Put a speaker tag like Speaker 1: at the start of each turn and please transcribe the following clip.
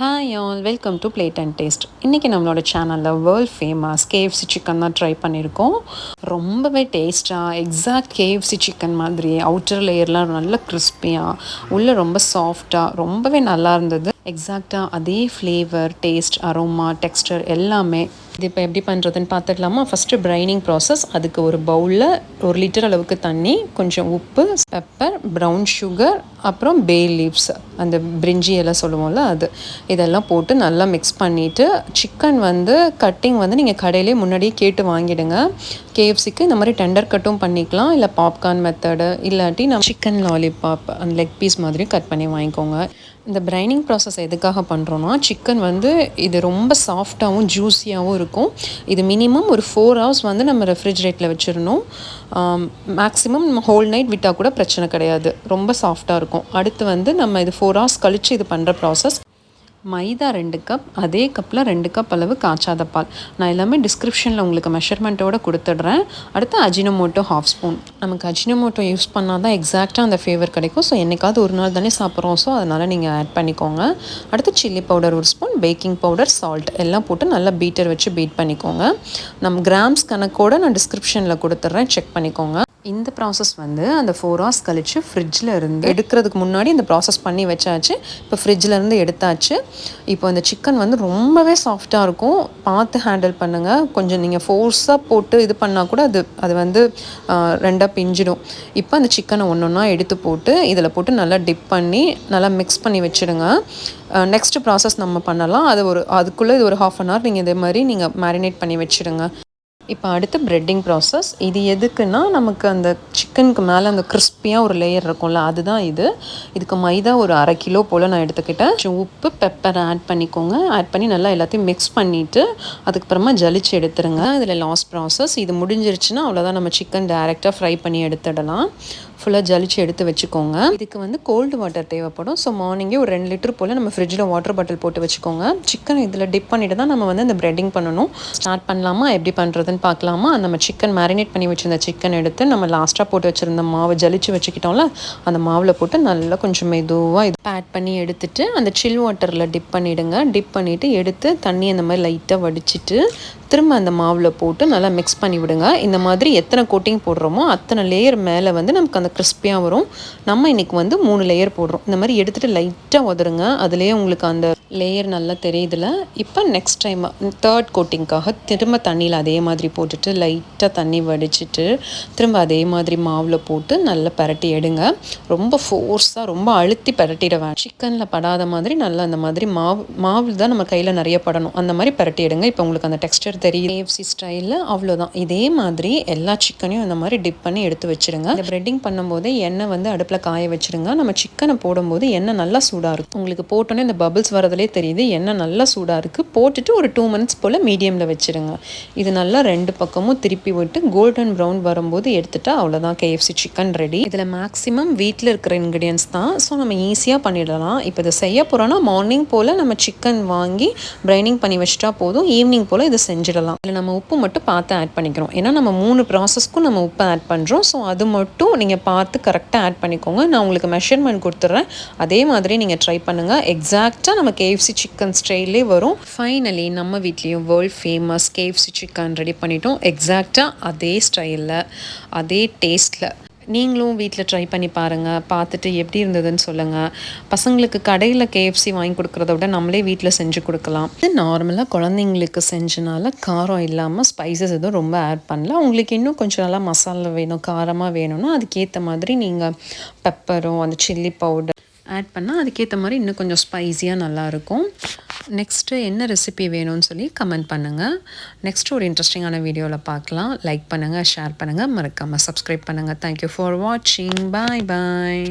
Speaker 1: Hi all welcome to plate and taste. இன்றைக்கி நம்மளோட சேனலில் வேர்ல்ட் ஃபேமஸ் கேஎஃப்சி சிக்கன் தான் ட்ரை பண்ணியிருக்கோம். ரொம்பவே டேஸ்ட்டாக எக்ஸாக்ட் கேஎஃப்சி சிக்கன் மாதிரியே அவுட்டர் லேயர்லாம் நல்ல கிறிஸ்பியாக உள்ளே ரொம்ப சாஃப்டாக ரொம்பவே நல்லா இருந்தது. எக்ஸாக்டாக அதே ஃப்ளேவர், டேஸ்ட், அரோமா, டெக்ஸ்டர் எல்லாமே. இது இப்போ எப்படி பண்ணுறதுன்னு பார்த்துக்கலாமா? First பிரைனிங் process. அதுக்கு ஒரு பவுலில் 1 லிட்டர் அளவுக்கு தண்ணி, கொஞ்சம் உப்பு, பெப்பர், ப்ரௌன் சுகர், அப்புறம் பே லீவ்ஸ், அந்த பிரிஞ்சி எல்லாம் சொல்லுவோம்ல அது, இதெல்லாம் போட்டு நல்லா மிக்ஸ் பண்ணிவிட்டு சிக்கன் கட்டிங் நீங்கள் கடையிலே முன்னாடியே கேட்டு வாங்கிடுங்க. கேஎஃப்சிக்கு இந்த மாதிரி டெண்டர் கட்டும் பண்ணிக்கலாம், இல்லை பாப்கார்ன் மெத்தடு, இல்லாட்டி நம்ம சிக்கன் லாலிபாப் அந்த லெக் பீஸ் மாதிரி கட் பண்ணி வாங்கிக்கோங்க. இந்த பிரைனிங் ப்ராசஸ் எதுக்காக பண்ணுறோன்னா, சிக்கன் இது ரொம்ப சாஃப்டாகவும் ஜூஸியாகவும் இருக்கும். இது மினிமம் ஒரு 4 hours நம்ம ரெஃப்ரிஜரேட்டில் வச்சிடணும். மேக்ஸிமம் நம்ம ஹோல் நைட் விட்டால் கூட பிரச்சனை கிடையாது, ரொம்ப சாஃப்டாக இருக்கும். அடுத்து நம்ம இது 4 hours கழித்து இது பண்ணுற ப்ராசஸ். மைதா 2 கப், அதே கப்பில் 2 கப் அளவு காய்ச்சாத பால். நான் எல்லாமே டிஸ்கிரிப்ஷனில் உங்களுக்கு மெஷர்மெண்ட்டோடு கொடுத்துட்றேன். அடுத்து அஜினோமோட்டோ 1/2 ஸ்பூன். நமக்கு அஜினோமோட்டோ யூஸ் பண்ணால் தான் எக்ஸாக்டாக அந்த ஃப்ளேவர் கிடைக்கும். ஸோ என்றைக்காவது ஒரு நாள் தானே சாப்பிட்றோம், ஸோ அதனால் நீங்கள் ஆட் பண்ணிக்கோங்க. அடுத்து chilli powder 1 spoon, baking powder, salt எல்லாம் போட்டு நல்லா பீட்டர் வச்சு பீட் பண்ணிக்கோங்க. நம்ம கிராம்ஸ் கணக்கோடு நான் டிஸ்கிரிப்ஷனில் கொடுத்துட்றேன், செக் பண்ணிக்கோங்க. இந்த ப்ராசஸ் அந்த 4 hours கழித்து ஃப்ரிட்ஜில் இருந்து எடுக்கிறதுக்கு முன்னாடி இந்த ப்ராசஸ் பண்ணி வச்சாச்சு. இப்போ ஃப்ரிட்ஜில் இருந்து எடுத்தாச்சு. இப்போ இந்த சிக்கன் ரொம்பவே சாஃப்டாக இருக்கும். பார்த்து ஹேண்டில் பண்ணுங்கள். கொஞ்சம் நீங்கள் ஃபோர்ஸாக போட்டு இது பண்ணால் கூட அது ரெண்டாக பிஞ்சிடும். இப்போ அந்த சிக்கனை ஒன்றா எடுத்து போட்டு இதில் போட்டு நல்லா டிப் பண்ணி நல்லா மிக்ஸ் பண்ணி வச்சுடுங்க. நெக்ஸ்ட் ப்ராசஸ் நம்ம பண்ணலாம். அதுக்குள்ளே இது ஒரு 1/2 hour நீங்கள் இதே மாதிரி மேரினேட் பண்ணி வச்சுடுங்க. இப்போ அடுத்து ப்ரெட்டிங் ப்ராசஸ். இது எதுக்குன்னா, நமக்கு அந்த சிக்கனுக்கு மேலே அந்த கிறிஸ்பியாக ஒரு லேயர் இருக்கும்ல, அதுதான் இது. இதுக்கு மைதா ஒரு 1/2 கிலோ போல் நான் எடுத்துக்கிட்டேன். உப்பு, பெப்பர் ஆட் பண்ணிக்கோங்க. ஆட் பண்ணி நல்லா எல்லாத்தையும் மிக்ஸ் பண்ணிவிட்டு அதுக்கப்புறமா ஜலிச்சு எடுத்துருங்க. இதில் லாஸ்ட் ப்ராசஸ். இது முடிஞ்சிருச்சுன்னா அவ்வளோதான், நம்ம சிக்கன் டைரெக்டாக ஃப்ரை பண்ணி எடுத்துடலாம். ஃபுல்லாக ஜலிச்சு எடுத்து வச்சுக்கோங்க. இதுக்கு கோல்டு வாட்டர் தேவைப்படும். ஸோ மார்னிங்கே ஒரு 2 லிட்டர் போல் நம்ம ஃப்ரிட்ஜில் வாட்டர் பாட்டில் போட்டு வச்சுக்கோங்க. சிக்கன் இதில் டிப் பண்ணிவிட்டு தான் நம்ம இந்த ப்ரெட்டிங் பண்ணணும். ஸ்டார்ட் பண்ணலாமா? எப்படி பண்ணுறதுன்னு பார்க்கலாமா? நம்ம சிக்கன் மேரினேட் பண்ணி வச்சுருந்த சிக்கன் எடுத்து நம்ம லாஸ்ட்டாக போட்டு வச்சுருந்த மாவை ஜலிச்சு வச்சுக்கிட்டோம்ல, அந்த மாவில் போட்டு நல்லா கொஞ்சம் மெதுவாக இது ஆட் பண்ணி எடுத்துட்டு அந்த சில் வாட்டரில் டிப் பண்ணிவிடுங்க. டிப் பண்ணிவிட்டு எடுத்து தண்ணி அந்த மாதிரி லைட்டாக வடிச்சிட்டு திரும்ப அந்த மாவில் போட்டு நல்லா மிக்ஸ் பண்ணி விடுங்க. இந்த மாதிரி எத்தனை கோட்டிங் போடுறோமோ அத்தனை லேயர் மேலே நமக்கு அந்த கிறிஸ்பியாக வரும். நம்ம இன்றைக்கி 3 லேயர் போடுறோம். இந்த மாதிரி எடுத்துகிட்டு லைட்டாக உதருங்க. அதுலேயே உங்களுக்கு அந்த லேயர் நல்லா தெரியுதுல. இப்போ நெக்ஸ்ட் டைம் 3rd கோட்டிங்காக திரும்ப தண்ணியில் அதே மாதிரி போட்டுட்டு லைட்டாக தண்ணி வடிச்சிட்டு திரும்ப அதே மாதிரி மாவில் போட்டு நல்லா பரட்டி எடுங்க. ரொம்ப ஃபோர்ஸாக ரொம்ப அழுத்தி பரட்டிட வேண்டாம். சிக்கனில் படாத மாதிரி நல்லா அந்த மாதிரி மாவு தான் நம்ம கையில் நிறைய படணும், அந்த மாதிரி பரட்டி எடுங்க. இப்போ உங்களுக்கு அந்த டெக்ஸ்டர் தெரியும் கேஎஃப்சி ஸ்டைலில். அவ்வளோதான். இதே மாதிரி எல்லா சிக்கனையும் இந்த மாதிரி டிப் பண்ணி எடுத்து வச்சுடுங்க. இந்த ப்ரெட்டிங் பண்ணும்போது எண்ணெய் அடுப்பில் காய வச்சுடுங்க. நம்ம சிக்கனை போடும்போது எண்ணெய் நல்லா சூடாக இருக்கும். உங்களுக்கு போட்டோன்னே இந்த பபிள்ஸ் வரதுலே தெரியுது, எண்ணெய் நல்லா சூடாக இருக்குது. போட்டுட்டு ஒரு 2 minutes போல் மீடியமில் வச்சுடுங்க. இது நல்லா 2 பக்கமும் திருப்பி விட்டு கோல்டன் ப்ரௌன் வரும்போது எடுத்துட்டா அவ்வளோதான், கேஎஃப்சி சிக்கன் ரெடி. இதில் மேக்ஸிமம் வீட்டில் இருக்கிற இன்க்ரீடியன்ஸ் தான். ஸோ நம்ம ஈஸியாக பண்ணிடலாம். இப்போ இதை செய்ய போகிறோன்னா மார்னிங் போல் நம்ம சிக்கன் வாங்கி பிரைனிங் பண்ணி வச்சுட்டா போதும். ஈவினிங் போல் இதை செஞ்சிடலாம். இதில் நம்ம உப்பு மட்டும் பார்த்து ஆட் பண்ணிக்கிறோம். ஏன்னா நம்ம 3 ப்ராசஸ்க்கும் நம்ம உப்பு ஆட் பண்ணுறோம். ஸோ அது மட்டும் நீங்கள் பார்த்து கரெக்டாக ஆட் பண்ணிக்கோங்க. நான் உங்களுக்கு மெஷர்மெண்ட் கொடுத்துட்றேன். அதே மாதிரி நீங்கள் ட்ரை பண்ணுங்கள். எக்ஸாக்டாக நம்ம கேஎஃப்சி சிக்கன் ஸ்டைலே வரும். ஃபைனலி நம்ம வீட்லேயும் world famous KFC chicken ready பண்ணிட்டோம். எக்ஸாக்டாக அதே ஸ்டைலில் அதே டேஸ்ட்டில். நீங்களும் வீட்டில் ட்ரை பண்ணி பாருங்கள். பார்த்துட்டு எப்படி இருந்ததுன்னு சொல்லுங்கள். பசங்களுக்கு கடையில் கேஎஃப்சி வாங்கி கொடுக்குறத விட நம்மளே வீட்டில் செஞ்சு கொடுக்கலாம். இது நார்மலாக குழந்தைங்களுக்கு செஞ்சனால காரம் இல்லாமல் ஸ்பைசஸ் எதுவும் ரொம்ப ஆட் பண்ணல. உங்களுக்கு இன்னும் கொஞ்சம் நல்லா மசாலா வேணும், காரமாக வேணும்னா அதுக்கேற்ற மாதிரி நீங்கள் பெப்பரும் அந்த சில்லி பவுடர் ஆட் பண்ணால் அதுக்கேற்ற மாதிரி இன்னும் கொஞ்சம் ஸ்பைஸியாக நல்லாயிருக்கும். நெக்ஸ்ட்டு என்ன ரெசிபி வேணும்னு சொல்லி கமெண்ட் பண்ணுங்கள். நெக்ஸ்ட்டு ஒரு இன்ட்ரெஸ்டிங்கான வீடியோவில் பார்க்கலாம். லைக் பண்ணுங்கள், ஷேர் பண்ணுங்கள், மறக்காமல் சப்ஸ்கிரைப் பண்ணுங்கள். தேங்க்யூ ஃபார் வாட்சிங். பாய் பாய்.